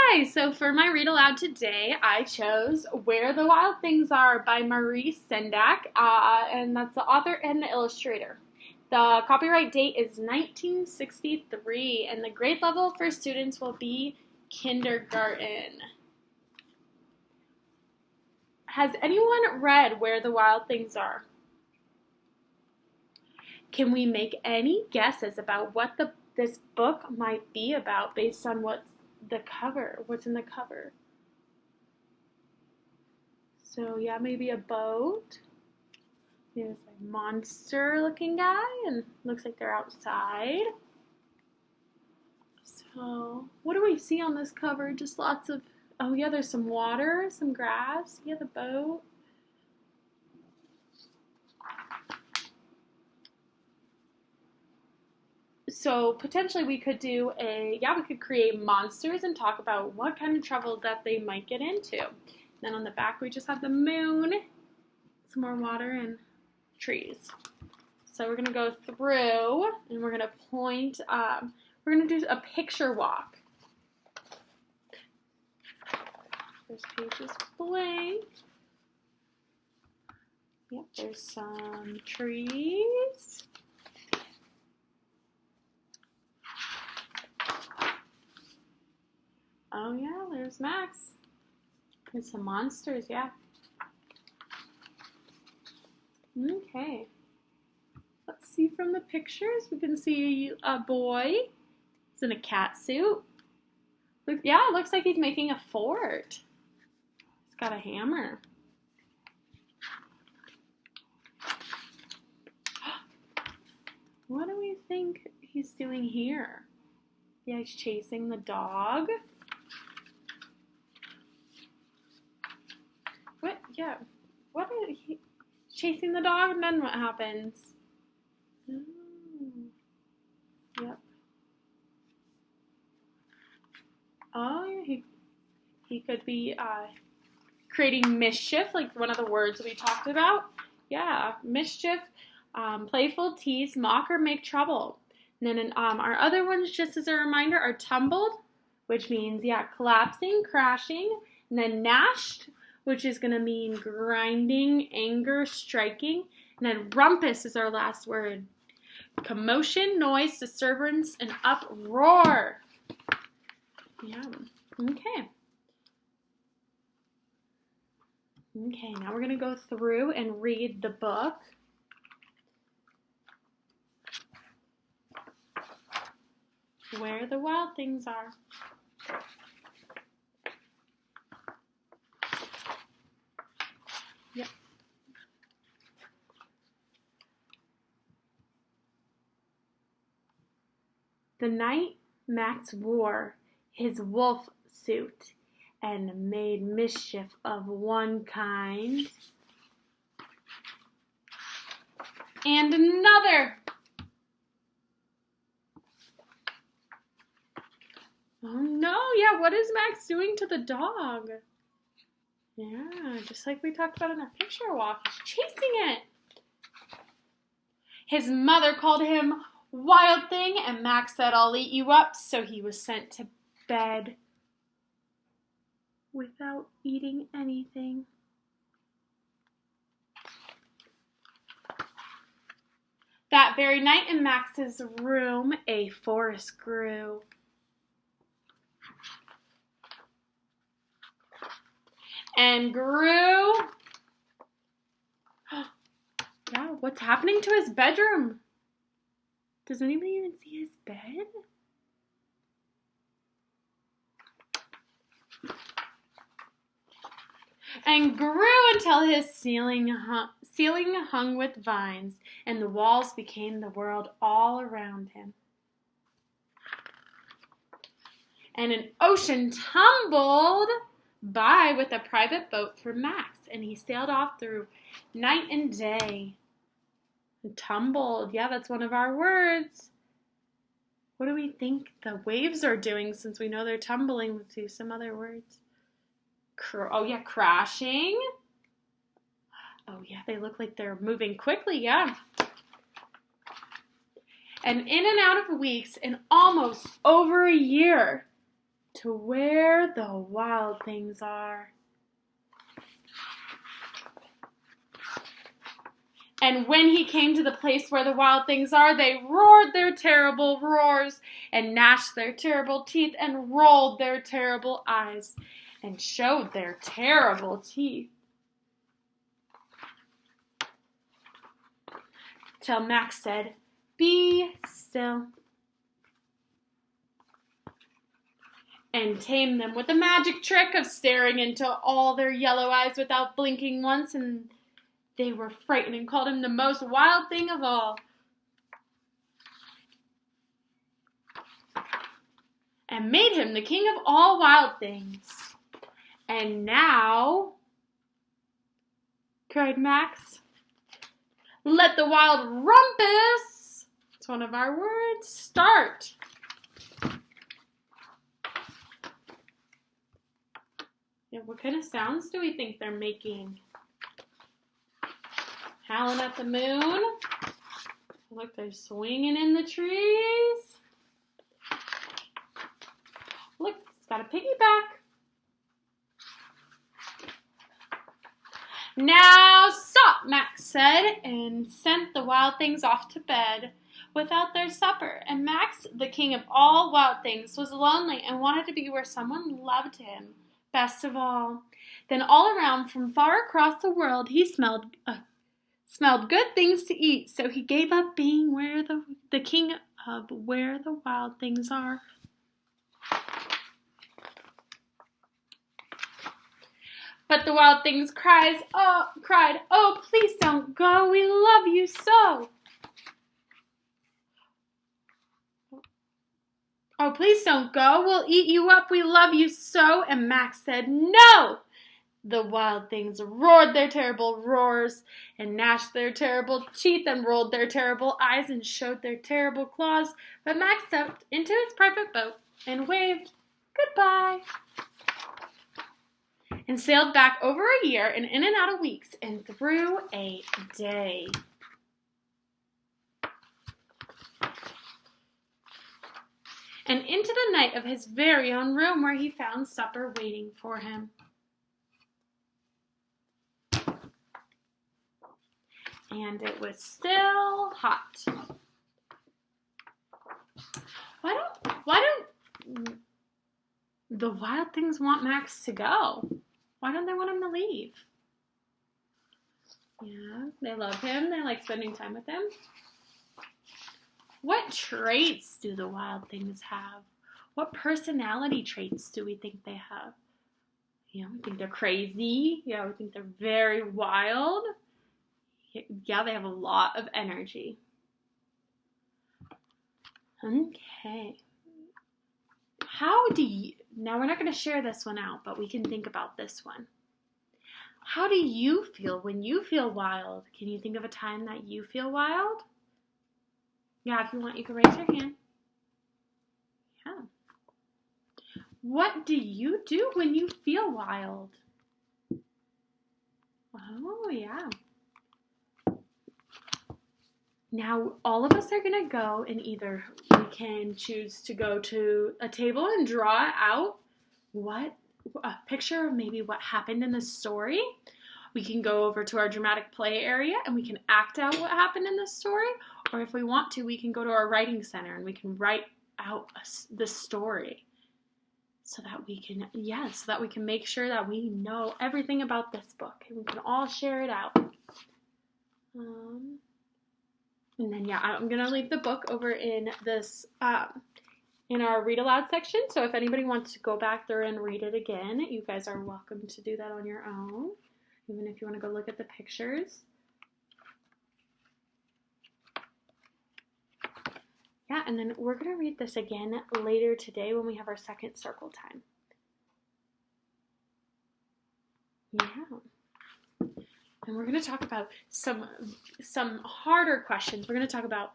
Hi, so for my read aloud today, I chose Where the Wild Things Are by Maurice Sendak, and that's the author and the illustrator. The copyright date is 1963, and the grade level for students will be kindergarten. Has anyone read Where the Wild Things Are? Can we make any guesses about what this book might be about based on what's in the cover? So yeah, maybe a boat. There's a monster looking guy and looks like they're outside. So what do we see on this cover? Just lots of, oh yeah, there's some water, some grass, yeah, the boat. So potentially we could we could create monsters and talk about what kind of trouble that they might get into. Then on the back we just have the moon, some more water and trees. So we're going to go through and we're going to point, we're going to do a picture walk. First page is blank. Yep, there's some trees. Oh yeah, there's Max. And some monsters, yeah. Okay. Let's see from the pictures. We can see a boy. He's in a cat suit. Yeah, it looks like he's making a fort. He's got a hammer. What do we think he's doing here? Yeah, he's chasing the dog. What? Yeah. What are he chasing the dog, and then what happens? Oh. Yep. Oh, he could be creating mischief, like one of the words we talked about. Yeah, mischief, playful, tease, mock, or make trouble. And then our other ones, just as a reminder, are tumbled, which means, yeah, collapsing, crashing. And then gnashed, which is going to mean grinding, anger, striking. And then rumpus is our last word. Commotion, noise, disturbance, and uproar. Yeah. Okay. Okay, now we're going to go through and read the book. Where the Wild Things Are. Yep. The night Max wore his wolf suit and made mischief of one kind and another. Oh no, yeah, what is Max doing to the dog? Yeah, just like we talked about in our picture walk, he's chasing it. His mother called him Wild Thing, and Max said, "I'll eat you up," so he was sent to bed without eating anything. That very night in Max's room, a forest grew. And grew. Yeah, what's happening to his bedroom? Does anybody even see his bed? And grew until his ceiling hung with vines, and the walls became the world all around him. And an ocean tumbled by with a private boat for Max, and he sailed off through night and day. And tumbled, yeah, that's one of our words. What do we think the waves are doing, since we know they're tumbling? Let's do some other words. Oh yeah, crashing. Oh yeah, they look like they're moving quickly, yeah. And in and out of weeks, in almost over a year, to where the wild things are. And when he came to the place where the wild things are, they roared their terrible roars, and gnashed their terrible teeth, and rolled their terrible eyes, and showed their terrible teeth. Till Max said, "Be still," and tamed them with the magic trick of staring into all their yellow eyes without blinking once, and they were frightened and called him the most wild thing of all. And made him the king of all wild things. And now, cried Max, let the wild rumpus, it's one of our words, start. Yeah, what kind of sounds do we think they're making? Howling at the moon. Look, they're swinging in the trees. Look, it's got a piggyback. Now stop, Max said, and sent the wild things off to bed without their supper. And Max, the king of all wild things, was lonely and wanted to be where someone loved him best of all. Then all around, from far across the world, he smelled good things to eat, so he gave up being where the king of where the wild things are. But the wild things cried, "Oh, please don't go, we love you so." "Oh, please don't go, we'll eat you up, we love you so." And Max said, "No!" The wild things roared their terrible roars, and gnashed their terrible teeth, and rolled their terrible eyes, and showed their terrible claws. But Max stepped into his private boat, and waved goodbye, and sailed back over a year, and in and out of weeks, and through a day. And into the night of his very own room, where he found supper waiting for him. And it was still hot. Why don't the wild things want Max to go? Why don't they want him to leave? Yeah, they love him. They like spending time with him. What traits do the wild things have? What personality traits do we think they have? We think they're crazy. We think they're very wild. Yeah, they have a lot of energy. Okay. Now we're not going to share this one out, but we can think about this one. How do you feel when you feel wild? Can you think of a time that you feel wild? Yeah, if you want, you can raise your hand. Yeah. What do you do when you feel wild? Oh, yeah. Now, all of us are going to go, and either we can choose to go to a table and draw out a picture of maybe what happened in the story. We can go over to our dramatic play area, and we can act out what happened in the story. Or if we want to, we can go to our writing center, and we can write out the story so that we can make sure that we know everything about this book, and we can all share it out. And then, I'm going to leave the book over in this, in our read aloud section. So if anybody wants to go back there and read it again, you guys are welcome to do that on your own, even if you want to go look at the pictures. Yeah, and then we're going to read this again later today when we have our second circle time. Yeah. And we're going to talk about some harder questions. We're going to talk about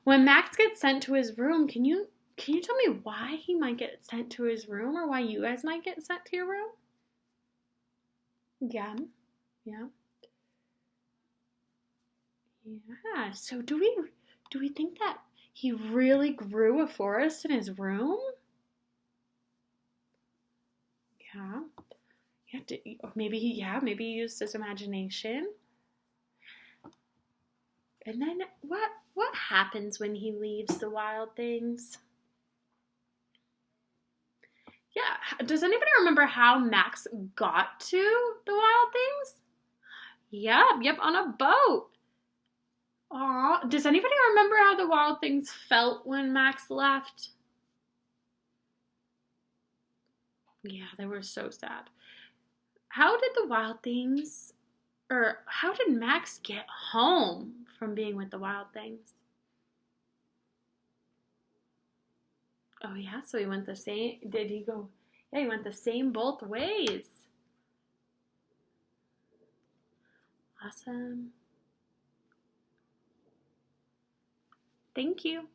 when Max gets sent to his room. Can you tell me why he might get sent to his room, or why you guys might get sent to your room? Yeah. So do we think that he really grew a forest in his room? Yeah. Maybe he used his imagination. And then what happens when he leaves the wild things? Yeah, does anybody remember how Max got to the wild things? Yep, on a boat. Aw, does anybody remember how the wild things felt when Max left? Yeah, they were so sad. How did the wild things, or how did Max get home from being with the wild things? Oh yeah, so he went the same, did he go, yeah, he went the same both ways. Awesome. Thank you.